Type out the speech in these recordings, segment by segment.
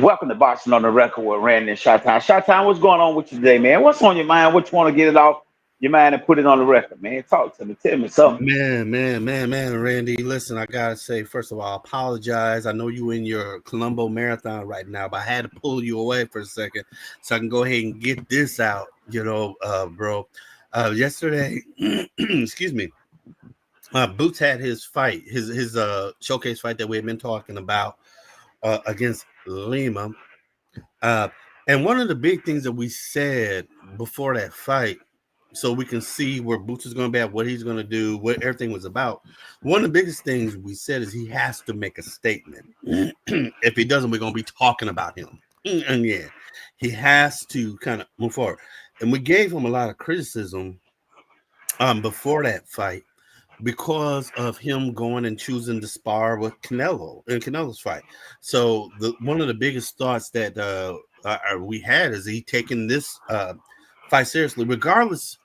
Welcome to Boxing on the Record with Randy and Shot-Time. Shot-Time, what's going on with you today, man? What's on your mind? What you want to get it off your mind and put it on the record, man? Talk to me. Tell me something. Man, Randy. Listen, I gotta say, first of all, I apologize. I know you in your Colombo marathon right now, but I had to pull you away for a second so I can go ahead and get this out, bro. Yesterday, excuse me, Boots had his fight, his showcase fight that we had been talking about against Lima. Uh, and one of the big things that we said before that fight, so we can see where Boots is going to be at, what he's going to do, what everything was about. One of the biggest things we said is he has to make a statement. If he doesn't, we're going to be talking about him. And yeah, he has to kind of move forward. And we gave him a lot of criticism before that fight because of him going and choosing to spar with Canelo in Canelo's fight. So one of the biggest thoughts that we had is he taking this fight seriously. Regardless,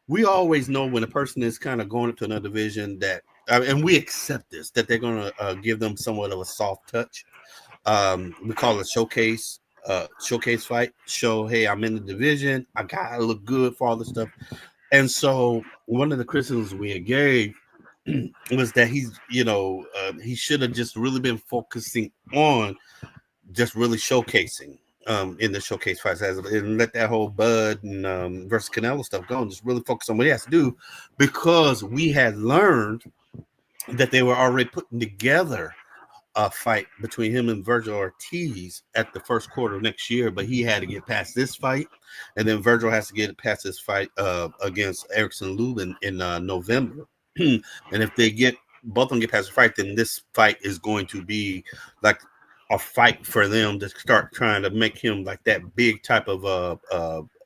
we always know when a person is kind of going into another division that, and we accept this, that they're going to give them somewhat of a soft touch. We call it showcase fight. Show, hey, I'm in the division. I gotta look good for all this stuff. And so one of the criticisms we gave was that he should have just really been focusing on just really showcasing in the showcase fights and let that whole Bud and versus Canelo stuff go and just really focus on what he has to do, because we had learned that they were already putting together a fight between him and Virgil Ortiz at the first quarter of next year, but he had to get past this fight, and then Virgil has to get past this fight against Erickson Lubin in November. And if they both of them get past the fight, then this fight is going to be like a fight for them to start trying to make him like that big type of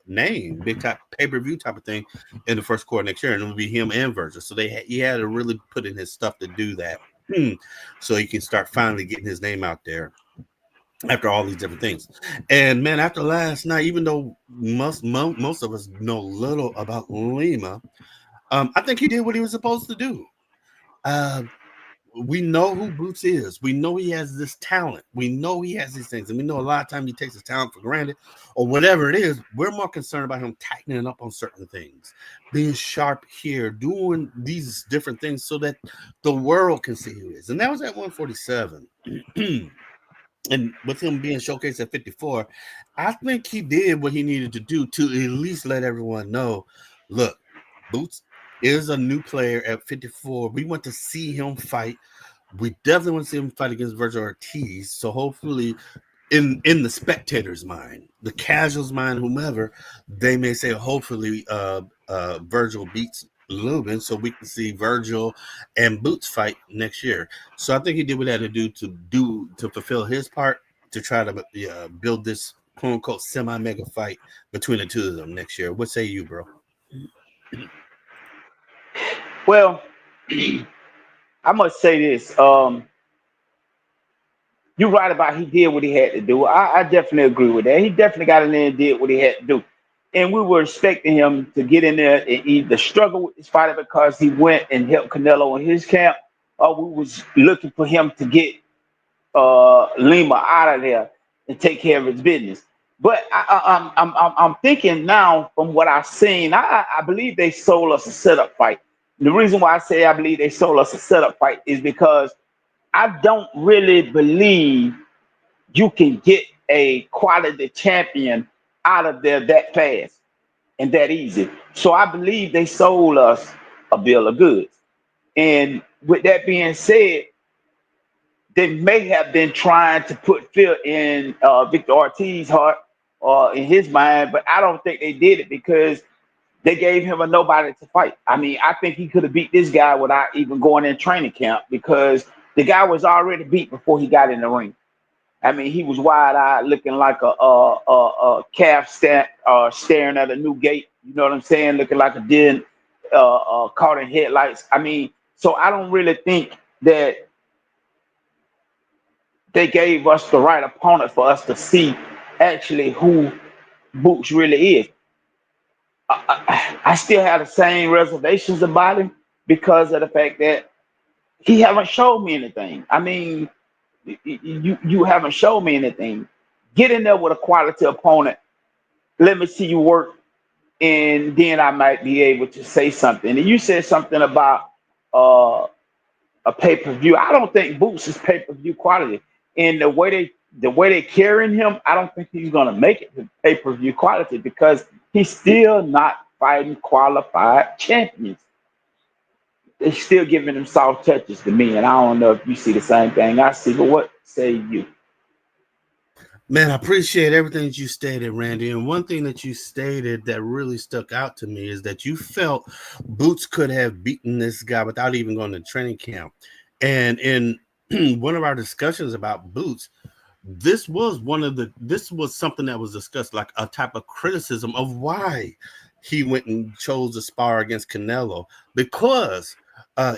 name, big type pay-per-view type of thing in the first quarter next year, and it will be him and Virgil. So he had to really put in his stuff to do that. So he can start finally getting his name out there after all these different things. And man, after last night, even though most of us know little about Lima, I think he did what he was supposed to do. We know who Boots is. We know he has this talent. We know he has these things. And we know a lot of times he takes his talent for granted or whatever it is. We're more concerned about him tightening up on certain things, being sharp here, doing these different things so that the world can see who he is. And that was at 147. And with him being showcased at 54, I think he did what he needed to do to at least let everyone know, look, Boots is a new player at 54. We want to see him fight. We definitely want to see him fight against Virgil Ortiz. So hopefully in the spectator's mind, the casual's mind, whomever, they may say hopefully Virgil beats Lubin so we can see Virgil and Boots fight next year. So I think he did what he had to do to fulfill his part to try to build this quote unquote semi-mega fight between the two of them next year. What say you, bro? Well, I must say this. You're right about he did what he had to do. I definitely agree with that. He definitely got in there and did what he had to do. And we were expecting him to get in there and either struggle with this fight because he went and helped Canelo in his camp, or we was looking for him to get Lima out of there and take care of his business. But I'm thinking now from what I've seen, I believe they sold us a setup fight. The reason why I say I believe they sold us a setup fight is because I don't really believe you can get a quality champion out of there that fast and that easy. So I believe they sold us a bill of goods. And with that being said, they may have been trying to put fear in Victor Ortiz's heart or in his mind, but I don't think they did it because they gave him a nobody to fight. I mean, I think he could have beat this guy without even going in training camp because the guy was already beat before he got in the ring. I mean, he was wide-eyed, looking like a calf staring at a new gate. You know what I'm saying? Looking like a deer caught in headlights. I mean, so I don't really think that they gave us the right opponent for us to see actually who Boots really is. I still have the same reservations about him because of the fact that he haven't showed me anything. I mean, you haven't shown me anything. Get in there with a quality opponent. Let me see you work, and then I might be able to say something. And you said something about uh, a pay per view. I don't think Boots is pay per view quality. And the way they carrying him, I don't think he's gonna make it to pay per view quality because he's still not fighting qualified champions. They're still giving him soft touches to me, and I don't know if you see the same thing I see. But what say you? Man, I appreciate everything that you stated, Randy. And one thing that you stated that really stuck out to me is that you felt Boots could have beaten this guy without even going to training camp. And in one of our discussions about Boots, this was something that was discussed, like a type of criticism of why he went and chose to spar against Canelo, because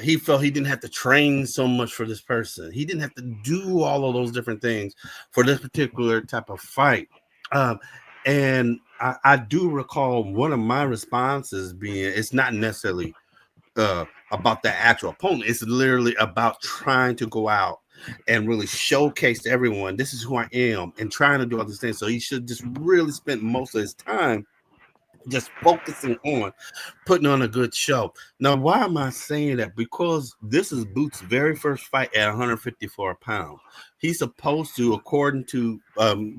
he felt he didn't have to train so much for this person. He didn't have to do all of those different things for this particular type of fight. Um, and I do recall one of my responses being, it's not necessarily about the actual opponent. It's literally about trying to go out and really showcase to everyone, this is who I am, and trying to do all these things. So he should just really spend most of his time just focusing on putting on a good show. Now, why am I saying that? Because this is Boots' very first fight at 154 pounds. He's supposed to, according to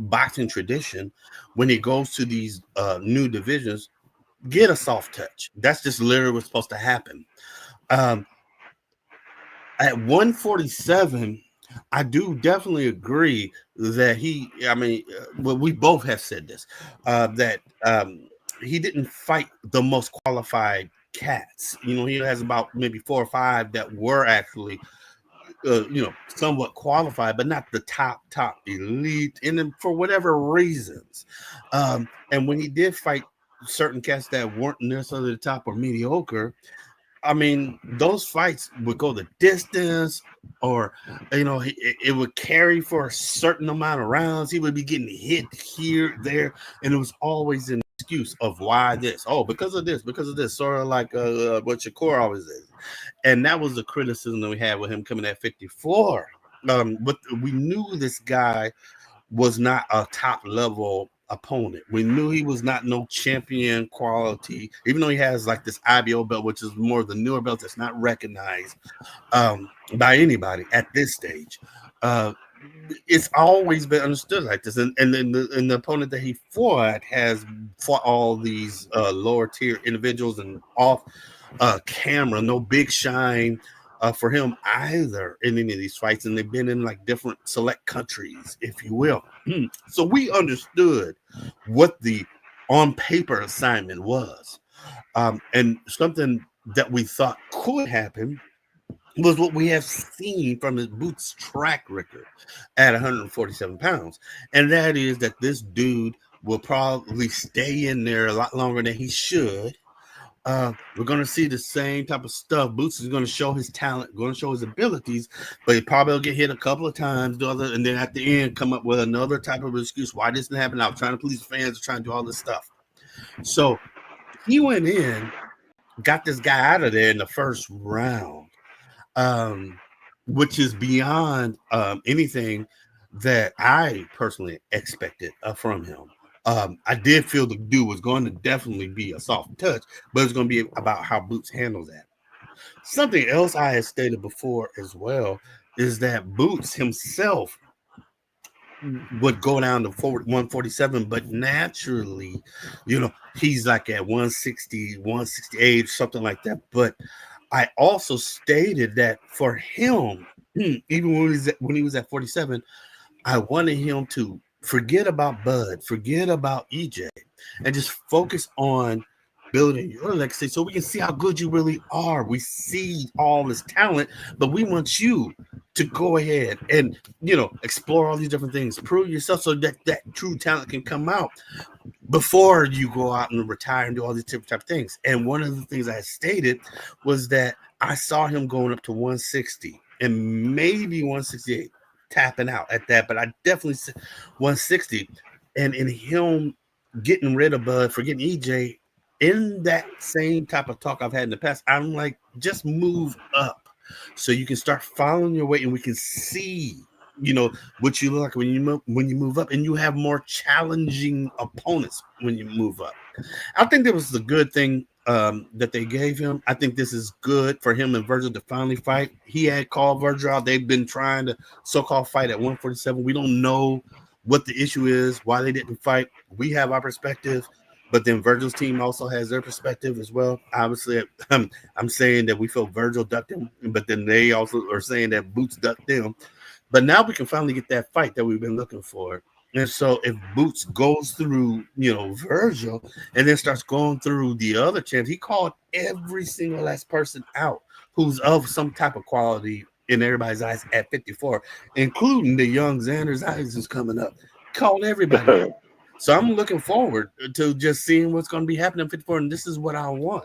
boxing tradition, when he goes to these new divisions, get a soft touch. That's just literally what's supposed to happen. Um, at 147, I do definitely agree that well, we both have said this, that he didn't fight the most qualified cats. He has about maybe 4 or 5 that were actually, somewhat qualified, but not the top elite. And then for whatever reasons, and when he did fight certain cats that weren't necessarily the top or mediocre, those fights would go the distance, or it would carry for a certain amount of rounds. He would be getting hit here, there, and it was always an excuse of why this. Oh, because of this. Sort of like what Shakur always is, and that was the criticism that we had with him coming at 54. But we knew this guy was not a top level opponent. We knew he was not no champion quality, even though he has like this IBO belt, which is more of the newer belt that's not recognized by anybody at this stage. It's always been understood like this, and then the opponent that he has fought all these lower tier individuals and off camera, no big shine for him either in any of these fights, and they've been in like different select countries, if you will. So we understood what the on paper assignment was, and something that we thought could happen was what we have seen from his Boots track record at 147 pounds, and that is that this dude will probably stay in there a lot longer than he should. We're going to see the same type of stuff. Boots is going to show his talent, going to show his abilities, but he probably will get hit a couple of times, and then at the end come up with another type of excuse why this didn't happen. I was trying to please fans, trying to do all this stuff. So he went in, got this guy out of there in the first round, which is beyond anything that I personally expected from him. I did feel the dude was going to definitely be a soft touch, but it's going to be about how Boots handles that. Something else I had stated before as well is that Boots himself would go down to 147, but naturally, he's like at 160, 168, something like that. But I also stated that for him, even when he was at 47, I wanted him to forget about Bud, forget about EJ, and just focus on building your legacy so we can see how good you really are. We see all this talent, but we want you to go ahead and, explore all these different things, prove yourself so that true talent can come out before you go out and retire and do all these different type of things. And one of the things I stated was that I saw him going up to 160 and maybe 168, tapping out at that, but I definitely said 160, and in him getting rid of Bud, forgetting EJ, in that same type of talk I've had in the past, I'm like, just move up so you can start following your way and we can see what you look like when you move up, and you have more challenging opponents when you move up. I think that was a good thing that they gave him. I think this is good for him and Virgil to finally fight. He had called Virgil out. They've been trying to so-called fight at 147. We don't know what the issue is, why they didn't fight. We have our perspective, but then Virgil's team also has their perspective as well. Obviously, I'm saying that we feel Virgil ducked him, but then they also are saying that Boots ducked them. But now we can finally get that fight that we've been looking for. And so if Boots goes through, Virgil and then starts going through the other champs, he called every single last person out who's of some type of quality in everybody's eyes at 54, including the young Xander Zayas who's coming up. Called everybody out. So I'm looking forward to just seeing what's going to be happening at 54, and this is what I want.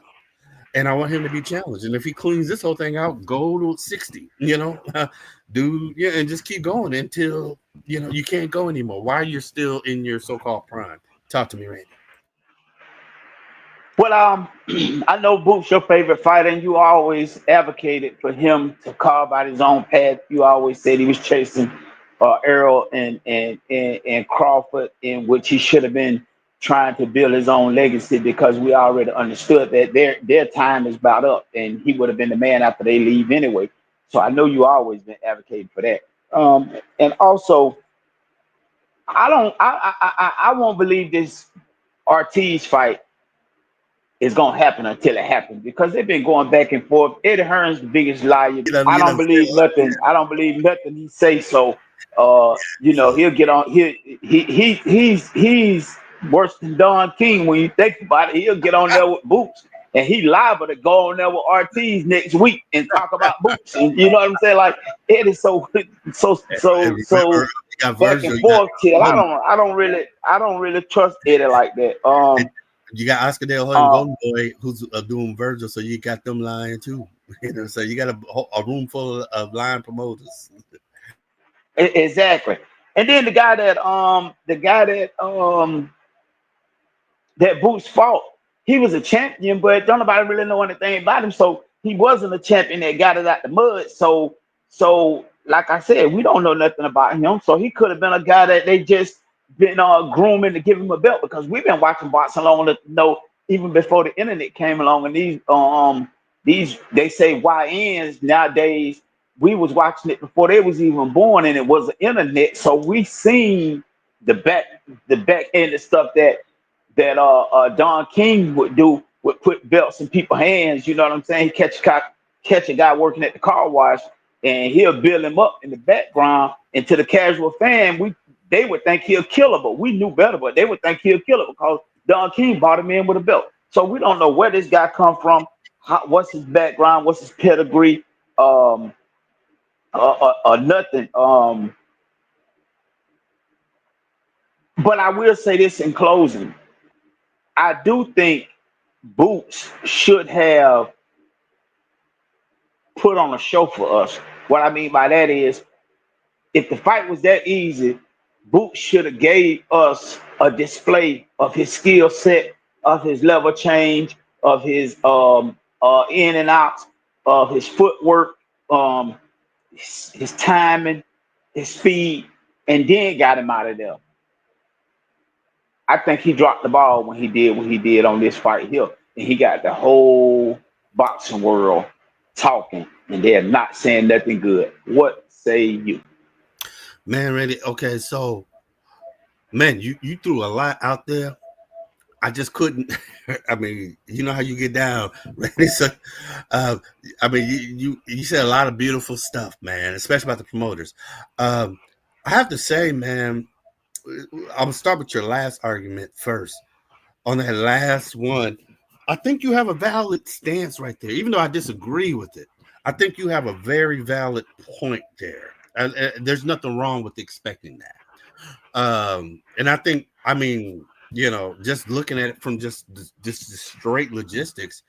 And I want him to be challenged. And if he cleans this whole thing out, go to 60, and just keep going until, you can't go anymore. While you're still in your so-called prime. Talk to me, Randy. Well, I know Boot's your favorite fighter, and you always advocated for him to carve out his own path. You always said he was chasing Errol and Crawford, in which he should have been trying to build his own legacy because we already understood that their time is about up, and he would have been the man after they leave anyway. So I know you always been advocating for that. And also, I won't believe this Ortiz fight is gonna happen until it happens because they've been going back and forth. Eddie Hearn's the biggest liar. I You don't done said believe a lot. nothing. I don't believe nothing he say. So, So he'll get on. He's worse than Don King when you think about it. He'll get on there with Boots, and he liable to go on there with Ortiz next week and talk about Boots. And you know what I'm saying? Like Eddie's and remember, so you got back Virgil, and you got forth. Till Golden I don't really trust Eddie like that. Boy. You got Oscar De La Hoya and Uh, Golden Boy who's doing Virgil, so you got them lying too. So you got a room full of lying promoters. Exactly. And then that Boots fought, he was a champion, but don't nobody really know anything about him. So he wasn't a champion that got it out the mud. So like I said, we don't know nothing about him. So he could have been a guy that they just been grooming to give him a belt because we've been watching boxing long enough to know even before the internet came along and these they say YNs nowadays. We was watching it before they was even born, and it was the internet. So we seen the back the back end of stuff that Don King would do, would put belts in people's hands. You know what I'm saying? He catch a guy working at the car wash, and he'll build him up in the background. And to the casual fan, they would think he'll kill her, but we knew better. But they would think he'll kill her because Don King brought him in with a belt. So we don't know where this guy come from, what's his background, what's his pedigree, um, nothing. But I will say this in closing. I do think Boots should have put on a show for us. What I mean by that is, if the fight was that easy, Boots should have gave us a display of his skill set, of his level change, of his in and outs, of his footwork, um, his timing, his speed, and then got him out of there. I think he dropped the ball when he did what he did on this fight here, and he got the whole boxing world talking, and they're not saying nothing good. What say you? Man, Randy. Okay, so man, you threw a lot out there. I just couldn't. I mean, you know how you get down, Randy. So, uh, I mean, you said a lot of beautiful stuff, man, especially about the promoters. Um, I have to say, man, I'm gonna start with your last argument first. On that last one, I think you have a valid stance right there, even though I disagree with it. I think you have a very valid point there. There's nothing wrong with expecting that. And I think, I mean, just looking at it from just the straight logistics,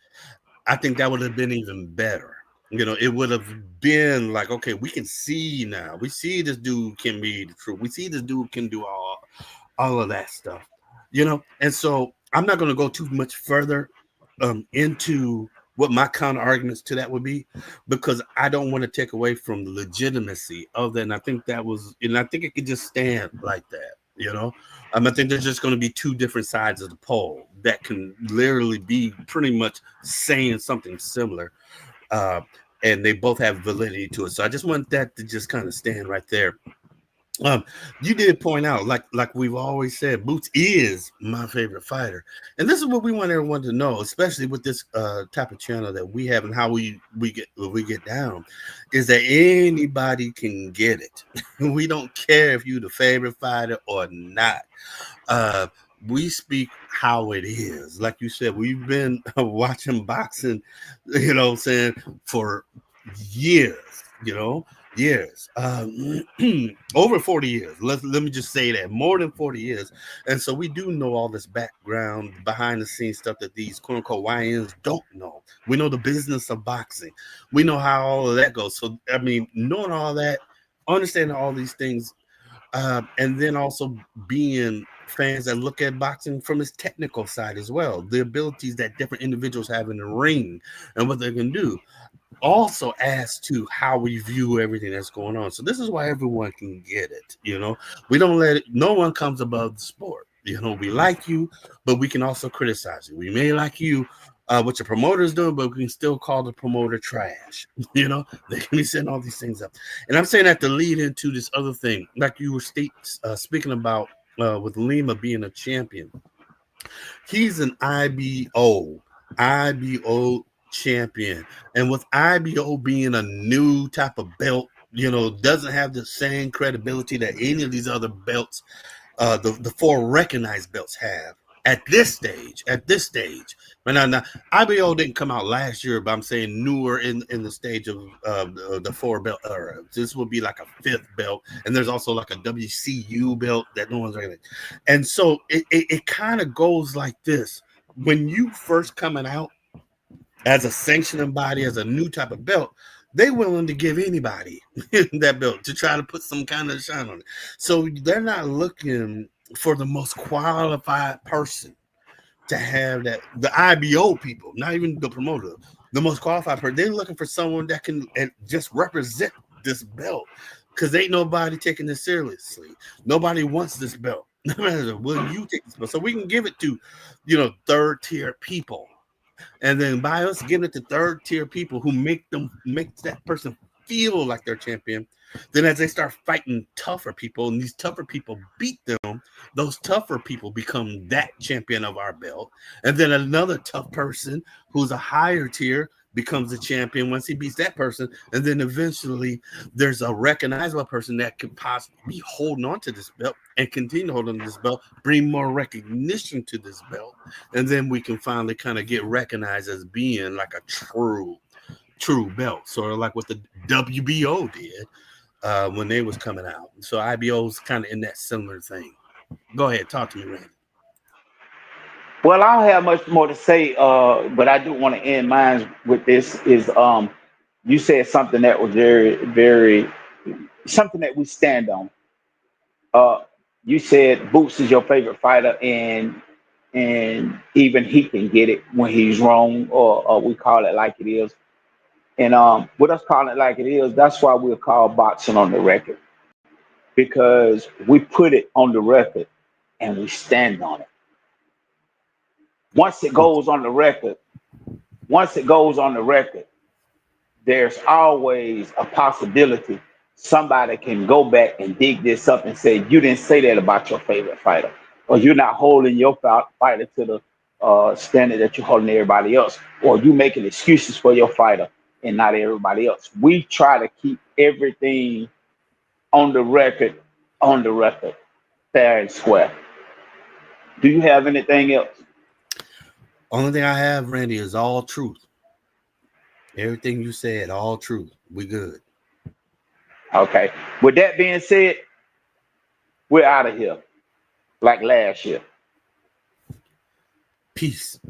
I think that would have been even better. It would have been like, okay, we can see now. We see this dude can be the truth. We see this dude can do all of that stuff. And so I'm not going to go too much further into what my counter arguments to that would be, because I don't want to take away from the legitimacy of that. And I think that was, and I think it could just stand like that, you know. I think there's just going to be two different sides of the poll that can literally be pretty much saying something similar, and they both have validity to it. So I just want that to just kind of stand right there. You did point out, like we've always said, Boots is my favorite fighter, and this is what we want everyone to know, especially with this type of channel that we have and how we get down, is that anybody can get it. We don't care if you're the favorite fighter or not. We speak how it is. Like you said, we've been watching boxing, you know, saying for years, you know, years, over 40 years. Let me just say that, more than 40 years. And so we do know all this background, behind the scenes stuff that these quote unquote YNs don't know. We know the business of boxing. We know how all of that goes. So, I mean, knowing all that, understanding all these things, and then also being fans that look at boxing from its technical side as well, the abilities that different individuals have in the ring and what they can do, also adds to how we view everything that's going on. So this is why everyone can get it. You know, we don't let it, no one comes above the sport. You know, we like you, but we can also criticize you. We may like you, what your promoter is doing, but we can still call the promoter trash. You know, they can be setting all these things up. And I'm saying that to lead into this other thing, like you were speaking about with Lima being a champion. He's an IBO champion. And with IBO being a new type of belt, you know, doesn't have the same credibility that any of these other belts, the four recognized belts have at this stage. But now IBO didn't come out last year, but I'm saying newer in the stage of the four belt era. This will be like a fifth belt, and there's also like a WCU belt that no one's recognized. And so it kind of goes like this: when you first coming out as a sanctioning body, as a new type of belt, they're willing to give anybody that belt to try to put some kind of shine on it. So they're not looking for the most qualified person to have that. The IBO people, not even the promoter, the most qualified person, they're looking for someone that can just represent this belt, because ain't nobody taking this seriously. Nobody wants this belt. Will you take this belt? So we can give it to, you know, third tier people. And then by us giving it to third tier people who make that person feel like they're champion, then as they start fighting tougher people and these tougher people beat them, those tougher people become that champion of our belt. And then another tough person who's a higher tier becomes a champion once he beats that person. And then eventually there's a recognizable person that could possibly be holding on to this belt and continue to hold on to this belt, bring more recognition to this belt. And then we can finally kind of get recognized as being like a true belt, sort of like what the WBO did when they was coming out. So IBO's kind of in that similar thing. Go ahead, talk to me, Randy. Well, I don't have much more to say, but I do want to end mine with this. Is you said something that was very, very something that we stand on. Uh, you said Boots is your favorite fighter, and even he can get it when he's wrong, or we call it like it is. And with us calling it like it is, that's why we'll call boxing on the record, because we put it on the record and we stand on it. Once it goes on the record, once it goes on the record, there's always a possibility somebody can go back and dig this up and say, you didn't say that about your favorite fighter, or you're not holding your fighter to the standard that you're holding everybody else, or you making excuses for your fighter and not everybody else. We try to keep everything on the record, on the record, fair and square. Do you have anything else? Only thing I have, Randy, is all truth. Everything you said, all truth. We good. Okay. With that being said, we're out of here like last year. Peace.